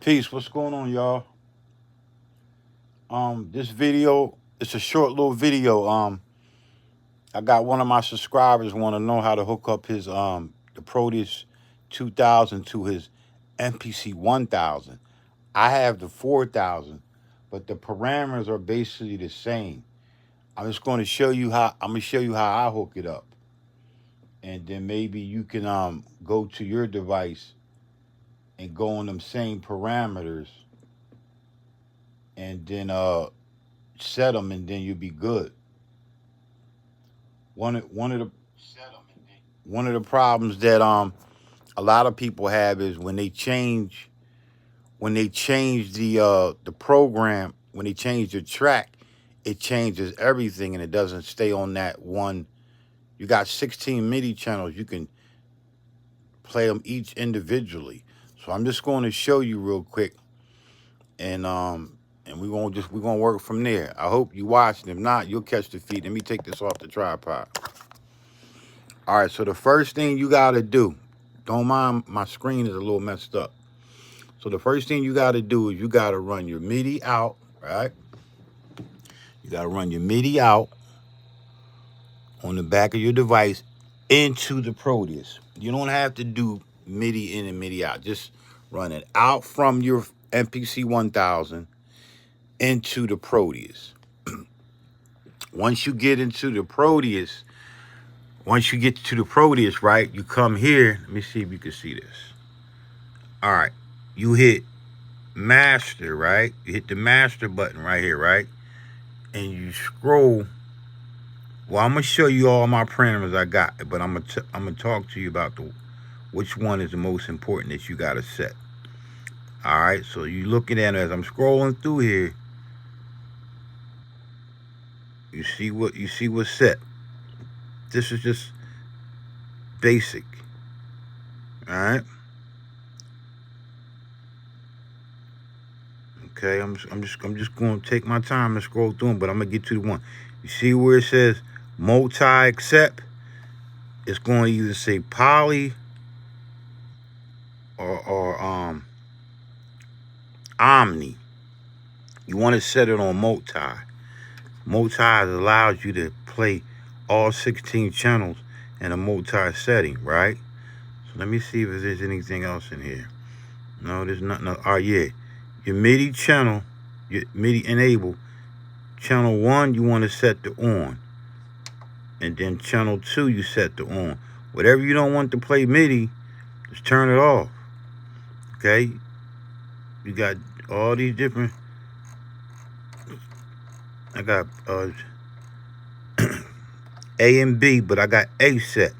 Peace. What's going on, y'all? This video, it's a short little video. I got one of my subscribers want to know how to hook up his the Proteus 2000 to his MPC 1000. I have the 4000, but the parameters are basically the same. I'm gonna show you how I hook it up, and then maybe you can go to your device and go on them same parameters, and then set them, and then you'll be good. One of one of the one of the problems that a lot of people have is when they change the program, when they change the track, it changes everything and it doesn't stay on that one. You got 16 MIDI channels. You can play them each individually. So I'm just going to show you real quick, and we're gonna work from there. I hope you watch, and if not, you'll catch the feed. Let me take this off the tripod. All right, so the first thing you gotta do, don't mind my screen is a little messed up. So the first thing you gotta do is you gotta run your MIDI out, right? You gotta run your MIDI out on the back of your device into the Proteus. You don't have to do MIDI in and MIDI out. Just run it out from your MPC 1000 into the Proteus. Once you get into the Proteus, right, you come here. Let me see if you can see this. All right, you hit master, right? You hit the master button right here, right? And you scroll. Well, I'm gonna show you all my parameters I got, but I'm gonna talk to you about which one is the most important that you gotta set. All right, so you looking at it as I'm scrolling through here. You see what's set. This is just basic. All right. Okay, I'm just going to take my time and scroll through them, but I'm gonna get to the one. You see where it says multi accept? It's going to either say poly or omni. You want to set it on multi. Multi allows you to play all 16 channels in a multi setting, right? So let me see if there's anything else in here. No, there's nothing. Oh yeah, your MIDI channel, your MIDI enable. Channel 1 you want to set to on, and then channel 2 you set to on. Whatever you don't want to play MIDI, just turn it off. Okay, you got all these different. I got A and B, but I got A set.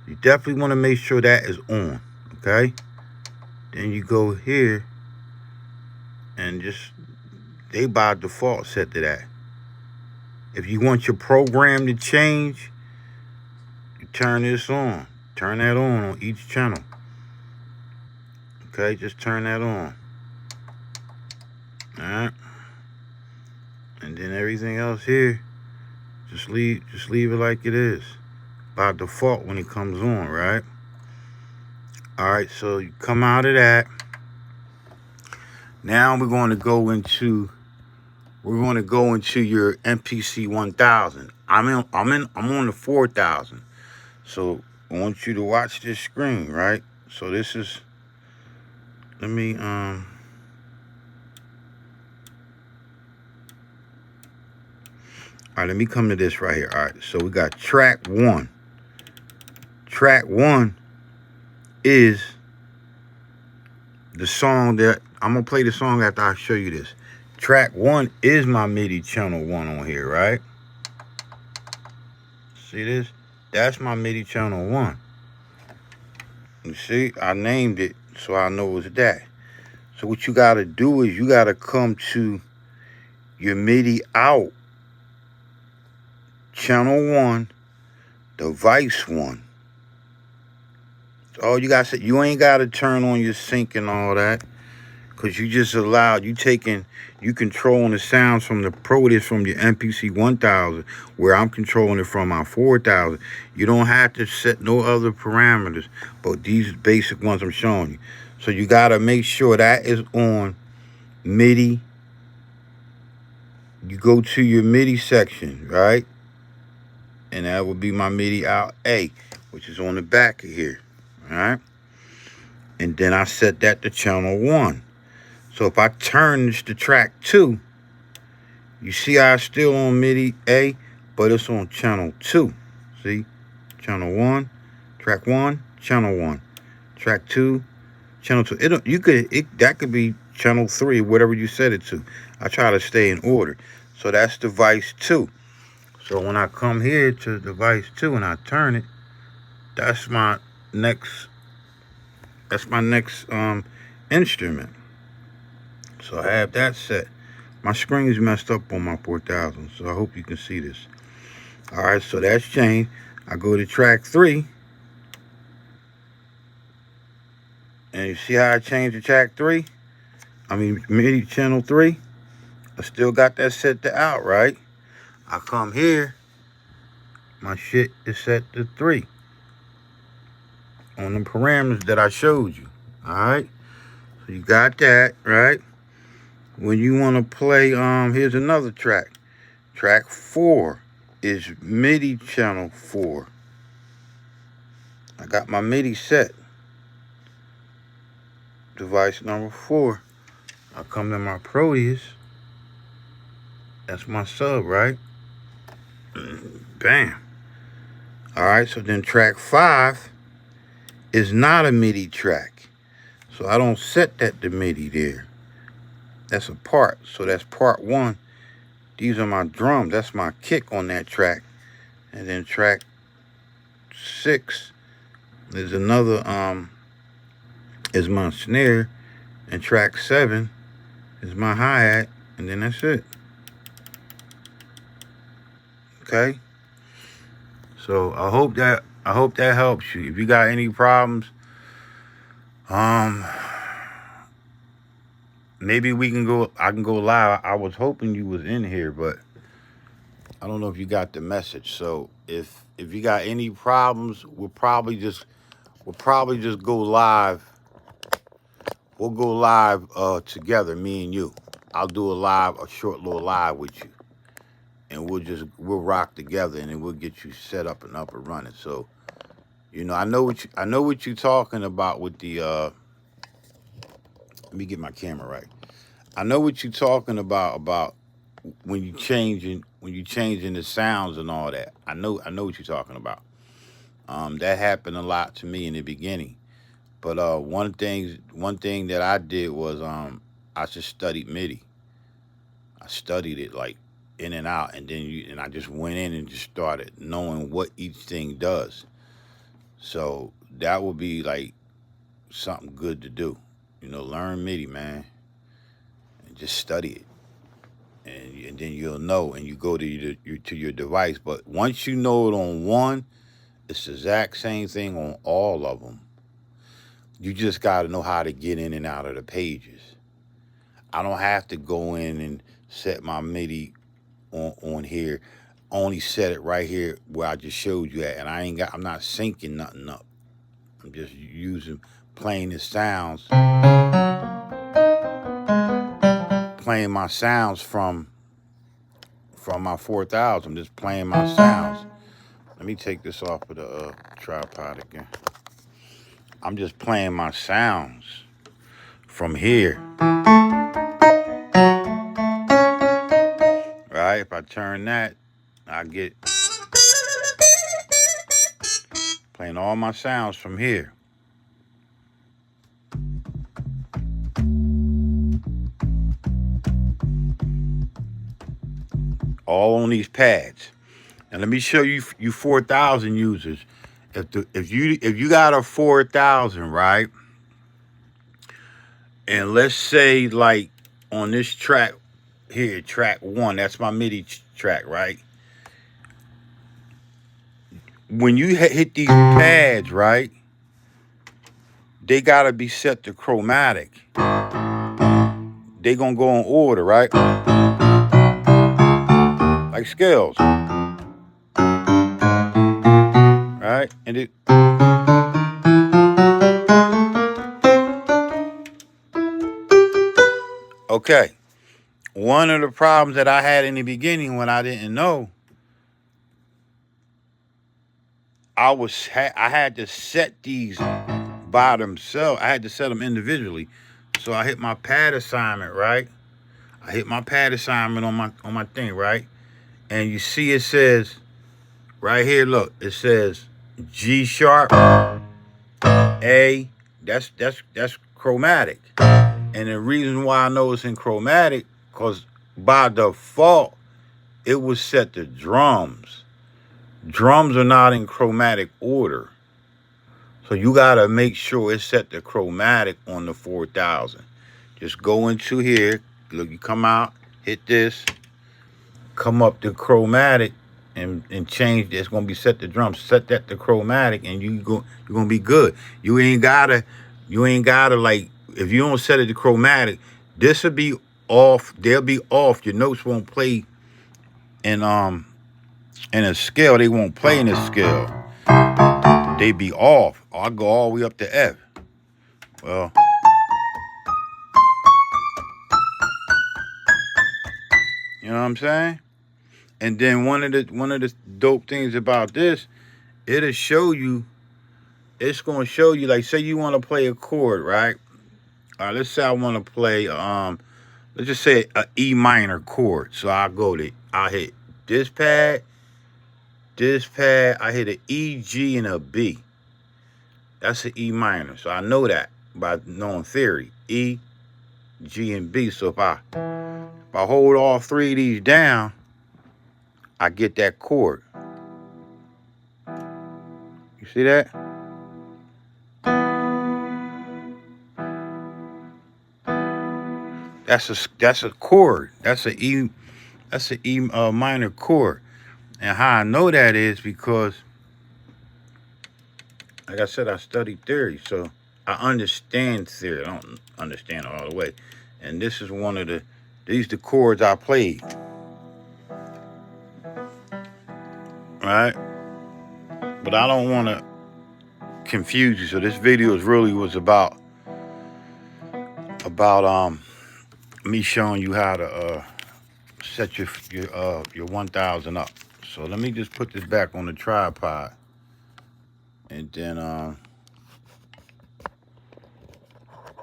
You definitely want to make sure that is on. Okay, then you go here and just they by default set to that. If you want your program to change, you turn this on. Turn that on each channel. Okay, just turn that on. Alright. And then everything else here, just leave it like it is. By default when it comes on, right? Alright, so you come out of that. Now we're going to go into your MPC 1000. I'm on the 4000. So I want you to watch this screen, right? So this is, let me all right, let me come to this right here. All right, so we got track 1. Track 1 is the song that I'm gonna play the song after I show you this. Track 1 is my MIDI channel 1 on here, right? See this? That's my MIDI channel 1. You see, I named it so I know it's that. So what you gotta do is you gotta come to your MIDI out, channel 1, device 1. All you gotta say, you ain't gotta turn on your sync and all that, because you just allowed, you controlling the sounds from the Proteus from your MPC 1000, where I'm controlling it from my 4000. You don't have to set no other parameters but these basic ones I'm showing you. So you gotta make sure that is on MIDI. You go to your MIDI section, right? And that would be my MIDI out A, which is on the back of here, all right? And then I set that to channel 1. So if I turn this to track 2, you see how it's still on MIDI A, but it's on channel 2. See? Channel 1, track 1, channel 1. Track 2, channel 2. That could be channel 3, whatever you set it to. I try to stay in order. So that's device 2. So when I come here to device 2 and I turn it, that's my next instrument. So I have that set. My screen is messed up on my 4000, so I hope you can see this. All right, so that's changed. I go to track 3, and you see how I changed to track 3? I mean MIDI channel 3. I still got that set to out, right? I come here, my shit is set to 3 on the parameters that I showed you. All right, so you got that, right? When you want to play, here's another track. Track 4 is MIDI channel 4. I got my MIDI set. Device number 4. I come to my Proteus. That's my sub, right? Bam. All right, so then track 5 is not a MIDI track. So I don't set that to MIDI there. That's a part. So that's part 1. These are my drums. That's my kick on that track. And then track 6 is another, is my snare. And track 7 is my hi-hat. And then that's it. Okay? So I hope that helps you. If you got any problems, maybe I can go live. I was hoping you was in here, but I don't know if you got the message. So if you got any problems, we'll probably just go live. We'll go live together, me and you. I'll do a short little live with you. And we'll rock together, and then we'll get you set up and running. So, you know, I know what you're talking about with the let me get my camera right. I know what you're talking about when you changing the sounds and all that. I know what you're talking about. That happened a lot to me in the beginning. But one thing that I did was I just studied MIDI. I studied it like in and out, and then I just went in and just started knowing what each thing does. So that would be like something good to do. You know, learn MIDI, man, and just study it, and then you'll know, and you go to your device. But once you know it on one, it's the exact same thing on all of them. You just got to know how to get in and out of the pages. I don't have to go in and set my MIDI on here. Only set it right here where I just showed you at, and I'm not syncing nothing up. I'm just playing the sounds, playing my sounds from my 4000. I'm just playing my sounds. Let me take this off of the tripod again. I'm just playing my sounds from here. Right? If I turn that, I get playing all my sounds from here. All on these pads. And let me show you 4000 users. If you got a 4000, right? And let's say like on this track here, track 1, that's my MIDI track, right? When you hit these pads, right? They gotta be set to chromatic. They gonna go in order, right? Like scales. Right? And Okay. One of the problems that I had in the beginning when I didn't know, I had to set these by themselves. I had to set them individually. So I hit my pad assignment, right? I hit my pad assignment on my thing, right? And you see it says right here, look, it says G sharp, A. That's chromatic. And the reason why I know it's in chromatic, because by default, it was set to drums. Drums are not in chromatic order. So you gotta make sure it's set to chromatic on the 4000. Just go into here, look, you come out, hit this, come up to chromatic and change. It's gonna be set to drums. Set that to chromatic, and you're gonna be good. You ain't gotta like, if you don't set it to chromatic, this will be off. They'll be off. Your notes won't play in a scale. They won't play in a scale. They be off. I'll go all the way up to F. Well, you know what I'm saying? And then one of the dope things about this, it'll show you. It's gonna show you, like, say you want to play a chord, right? Let's say I want to play let's just say a E minor chord. So I'll hit this pad, I hit an E, G, and a B. That's an E minor. So I know that by knowing theory. E, G, and B. So if I hold all three of these down, I get that chord. You see that? That's a chord. That's an E minor chord. And how I know that is because, like I said, I studied theory, so I understand theory. I don't understand it all the way. And this is these the chords I played. Right? But I don't want to confuse you. So this video was about me showing you how to set your 1000 up. So let me just put this back on the tripod, and then I'm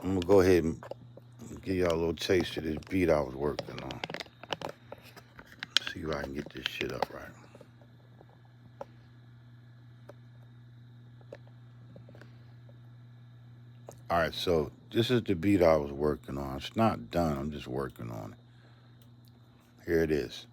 gonna go ahead and give y'all a little taste of this beat I was working on. See if I can get this shit up right. All right, so this is the beat I was working on. It's not done. I'm just working on it. Here it is.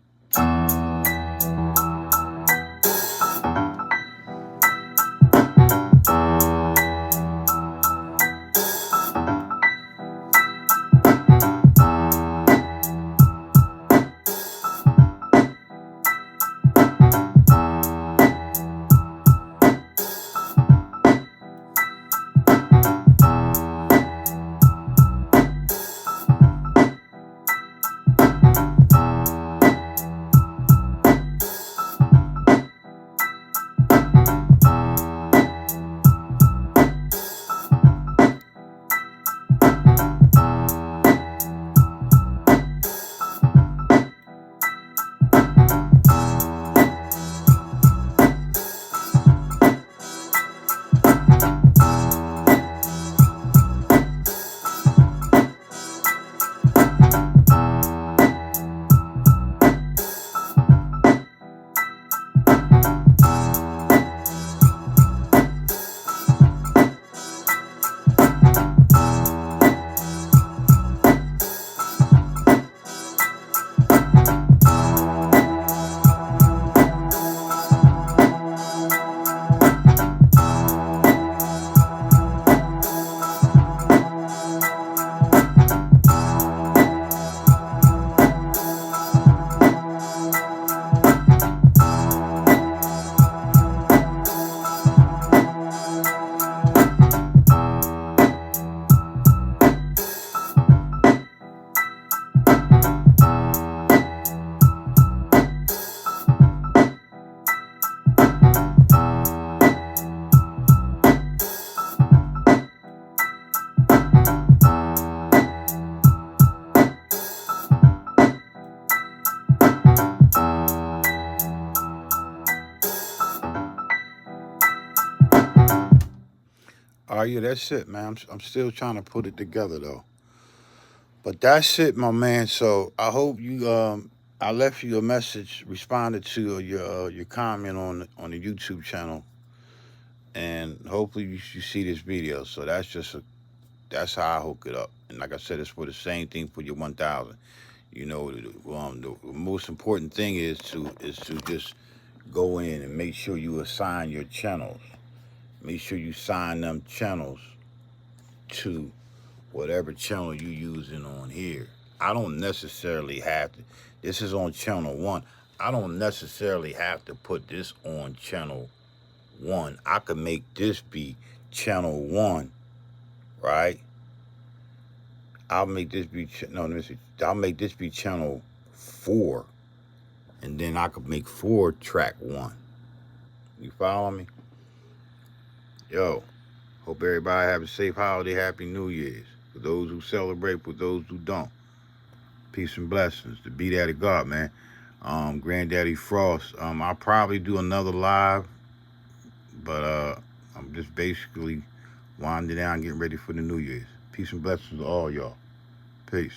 right, yeah, that's it, man. I'm still trying to put it together though. But that's it, my man. So I hope you I left you a message, responded to your comment on the YouTube channel, and hopefully you see this video. So that's how I hook it up. And like I said, it's for the same thing for your 1,000. You know, the most important thing is to just go in and make sure you assign your channels. Make sure you sign them channels to whatever channel you using on here. I don't necessarily have to. This is on channel 1. I don't necessarily have to put this on channel 1. I could make this be channel 1, right? I'll make this be no. Let me see. I'll make this be channel 4, and then I could make 4 track 1. You follow me? Yo, hope everybody have a safe holiday, happy New Year's. For those who celebrate, for those who don't. Peace and blessings. The Beat Adikt God, man. Granddaddy Frost. I'll probably do another live, but I'm just basically winding down, getting ready for the New Year's. Peace and blessings to all y'all. Peace.